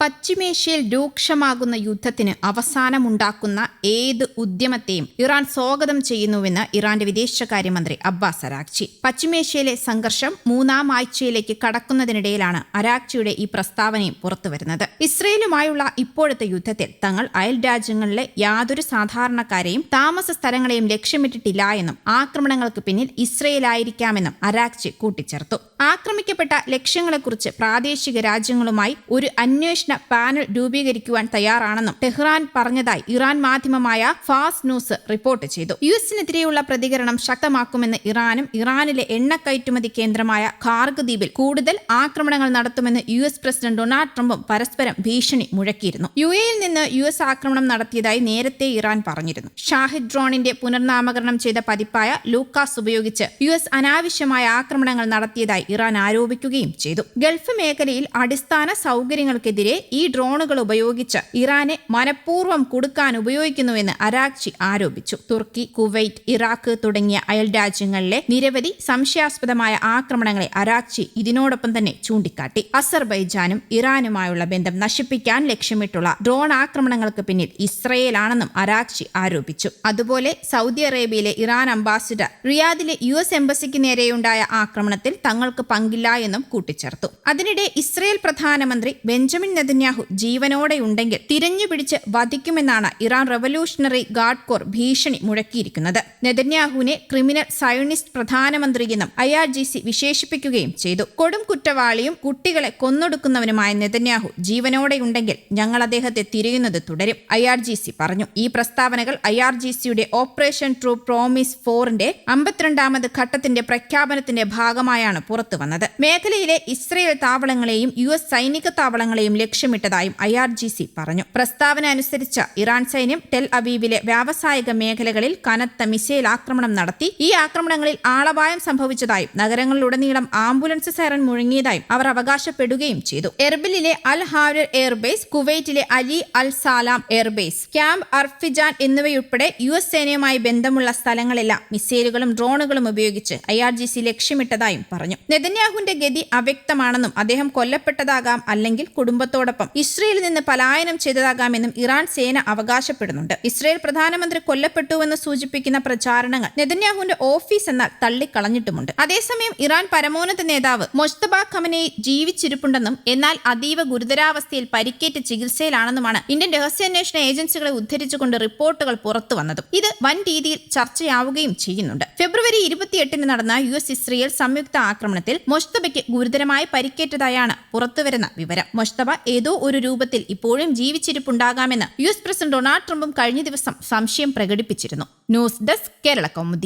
പശ്ചിമേഷ്യയിൽ രൂക്ഷമാകുന്ന യുദ്ധത്തിന് അവസാനമുണ്ടാക്കുന്ന ഏത് ഉദ്യമത്തെയും ഇറാൻ സ്വാഗതം ചെയ്യുന്നുവെന്ന് ഇറാന്റെ വിദേശകാര്യമന്ത്രി അബ്ബാസ് അരാഗ്ചി. പശ്ചിമേഷ്യയിലെ സംഘർഷം 3-ാം ആഴ്ചയിലേക്ക് കടക്കുന്നതിനിടയിലാണ് അരാഗ്ചിയുടെ ഈ പ്രസ്താവനയും പുറത്തുവരുന്നത്. ഇസ്രയേലുമായുള്ള ഇപ്പോഴത്തെ യുദ്ധത്തിൽ തങ്ങൾ അയൽ രാജ്യങ്ങളിലെ യാതൊരു സാധാരണക്കാരെയും താമസ സ്ഥലങ്ങളെയും ലക്ഷ്യമിട്ടിട്ടില്ല എന്നും ആക്രമണങ്ങൾക്ക് പിന്നിൽ ഇസ്രയേലായിരിക്കാമെന്നും അരാഗ്ചി കൂട്ടിച്ചേർത്തു. ആക്രമിക്കപ്പെട്ട ലക്ഷ്യങ്ങളെക്കുറിച്ച് പ്രാദേശിക രാജ്യങ്ങളുമായി ഒരു അന്വേഷണ പാനൽ രൂപീകരിക്കുവാൻ തയ്യാറാണെന്നും ടെഹ്റാൻ പറഞ്ഞതായി ഇറാൻ മാധ്യമമായ ഫാസ് ന്യൂസ് റിപ്പോർട്ട് ചെയ്തു. യുഎസിനെതിരെയുള്ള പ്രതികരണം ശക്തമാക്കുമെന്ന് ഇറാനും ഇറാനിലെ എണ്ണ കയറ്റുമതി കേന്ദ്രമായ ഖാർഗ് ദ്വീപിൽ കൂടുതൽ ആക്രമണങ്ങൾ നടത്തുമെന്ന് യുഎസ് പ്രസിഡന്റ് ഡൊണാൾഡ് ട്രംപും പരസ്പരം ഭീഷണി മുഴക്കിയിരുന്നു. യുഎഇയിൽ നിന്ന് യുഎസ് ആക്രമണം നടത്തിയതായി നേരത്തെ ഇറാൻ പറഞ്ഞിരുന്നു. ഷാഹിദ് ഡ്രോണിന്റെ പുനർനാമകരണം ചെയ്ത പതിപ്പായ ലൂക്കാസ് ഉപയോഗിച്ച് യുഎസ് അനാവശ്യമായ ആക്രമണങ്ങൾ നടത്തിയതായി ഇറാൻ ആരോപിക്കുകയും ചെയ്തു. ഗൾഫ് മേഖലയിൽ അടിസ്ഥാന സൗകര്യങ്ങൾക്കെതിരെ ഈ ഡ്രോണുകൾ ഉപയോഗിച്ച് ഇറാനെ മനഃപൂർവ്വം കുടുക്കാൻ ഉപയോഗിക്കുന്നുവെന്ന് അരാഗ്ചി ആരോപിച്ചു. തുർക്കി, കുവൈറ്റ്, ഇറാഖ് തുടങ്ങിയ അയൽ രാജ്യങ്ങളിലെ നിരവധി സംശയാസ്പദമായ ആക്രമണങ്ങളെ അരാഗ്ചി ഇതിനോടൊപ്പം തന്നെ ചൂണ്ടിക്കാട്ടി. അസർബൈജാനും ഇറാനുമായുള്ള ബന്ധം നശിപ്പിക്കാൻ ലക്ഷ്യമിട്ടുള്ള ഡ്രോൺ ആക്രമണങ്ങൾക്ക് പിന്നിൽ ഇസ്രയേലാണെന്നും അരാഗ്ചി ആരോപിച്ചു. അതുപോലെ സൗദി അറേബ്യയിലെ ഇറാൻ അംബാസിഡർ റിയാദിലെ യുഎസ് എംബസിക്ക് നേരെയുണ്ടായ ആക്രമണത്തിൽ തങ്ങൾക്ക് പങ്കില്ല എന്നും കൂട്ടിച്ചേർത്തു. അതിനിടെ ഇസ്രയേൽ പ്രധാനമന്ത്രി ബെഞ്ചമിൻ നെതന്യാഹു ജീവനോടെയുണ്ടെങ്കിൽ തിരഞ്ഞുപിടിച്ച് വധിക്കുമെന്നാണ് ഇറാൻ റവല്യൂഷണറി ഗാർഡ് കോർ ഭീഷണി മുഴക്കിയിരിക്കുന്നത്. നെതന്യാഹുവിനെ ക്രിമിനൽ സയണിസ്റ്റ് പ്രധാനമന്ത്രിയെന്നും IRGC വിശേഷിപ്പിക്കുകയും ചെയ്തു. കൊടും കുറ്റവാളിയും കുട്ടികളെ കൊന്നൊടുക്കുന്നവനുമായ നെതന്യാഹു ജീവനോടെയുണ്ടെങ്കിൽ ഞങ്ങൾ അദ്ദേഹത്തെ തിരയുന്നത് തുടരും, IRGC പറഞ്ഞു. ഈ പ്രസ്താവനകൾ IRGCയുടെ ഓപ്പറേഷൻ ട്രൂ പ്രോമിസ് 4ന്റെ 52ാമത് ഘട്ടത്തിന്റെ പ്രഖ്യാപനത്തിന്റെ ഭാഗമായാണ് പുറത്തുവന്നത്. മേഖലയിലെ ഇസ്രയേൽ താവളങ്ങളെയും US സൈനിക താവളങ്ങളെയും ലക്ഷ്യമിട്ടതായും IRGC പറഞ്ഞു. പ്രസ്താവന അനുസരിച്ച് ഇറാൻ സൈന്യം ടെൽ അവീവിലെ വ്യാവസായിക മേഖലകളിൽ കനത്ത മിസൈൽ ആക്രമണം നടത്തി. ഈ ആക്രമണങ്ങളിൽ ആളപായം സംഭവിച്ചതായും നഗരങ്ങളിലുടനീളം ആംബുലൻസ് സൈറൻ മുഴങ്ങിയതായും അവർ അവകാശപ്പെടുകയും ചെയ്തു. എർബിലിലെ അൽ ഹാരിർ എയർബേസ്, കുവൈറ്റിലെ അലി അൽ സാലാം എയർബേസ്, ക്യാമ്പ് അർഫിജാൻ എന്നിവയുൾപ്പെടെ US സേനയുമായി ബന്ധമുള്ള സ്ഥലങ്ങളെല്ലാം മിസൈലുകളും ഡ്രോണുകളും ഉപയോഗിച്ച് IRGC ലക്ഷ്യമിട്ടതായും പറഞ്ഞു. നെതന്യാഹുവിന്റെ ഗതി അവ്യക്തമാണെന്നും അദ്ദേഹം കൊല്ലപ്പെട്ടതാകാം അല്ലെങ്കിൽ കുടുംബത്തോടൊപ്പം ഇസ്രയേലിൽ നിന്ന് പലായനം ചെയ്തതാകാമെന്നും ഇറാൻ സേന അവകാശപ്പെടുന്നുണ്ട്. ഇസ്രയേൽ പ്രധാനമന്ത്രി കൊല്ലപ്പെട്ടുവെന്ന് സൂചിപ്പിക്കുന്ന പ്രചാരണങ്ങൾ നെതന്യാഹുവിന്റെ ഓഫീസ് എന്നാൽ തള്ളിക്കളഞ്ഞിട്ടുമുണ്ട്. അതേസമയം ഇറാൻ പരമോന്നത നേതാവ് മൊജ്തബ ഖമനേയി ജീവിച്ചിരിപ്പുണ്ടെന്നും എന്നാൽ അതീവ ഗുരുതരാവസ്ഥയിൽ പരിക്കേറ്റ് ചികിത്സയിലാണെന്നുമാണ് ഇന്ത്യൻ രഹസ്യാന്വേഷണ ഏജൻസികളെ ഉദ്ധരിച്ചുകൊണ്ട് റിപ്പോർട്ടുകൾ പുറത്തുവന്നതും. ഇത് വൻ രീതിയിൽ ചർച്ചയാവുകയും ചെയ്യുന്നുണ്ട്. ഫെബ്രുവരി 28-ന് നടന്ന US ഇസ്രയേൽ സംയുക്ത ആക്രമണത്തിൽ മൊജ്തബയ്ക്ക് ഗുരുതരമായി പരിക്കേറ്റതായാണ് പുറത്തുവരുന്ന വിവരം. മൊജ്തബ ഏതോ ഒരു രൂപത്തിൽ ഇപ്പോഴും ജീവിച്ചിരിപ്പുണ്ടാകാമെന്ന് US പ്രസിഡന്റ് ഡൊണാൾഡ് ട്രംപും കഴിഞ്ഞ ദിവസം സംശയം പ്രകടിപ്പിച്ചിരുന്നു. News desk Kerala Kaumudi.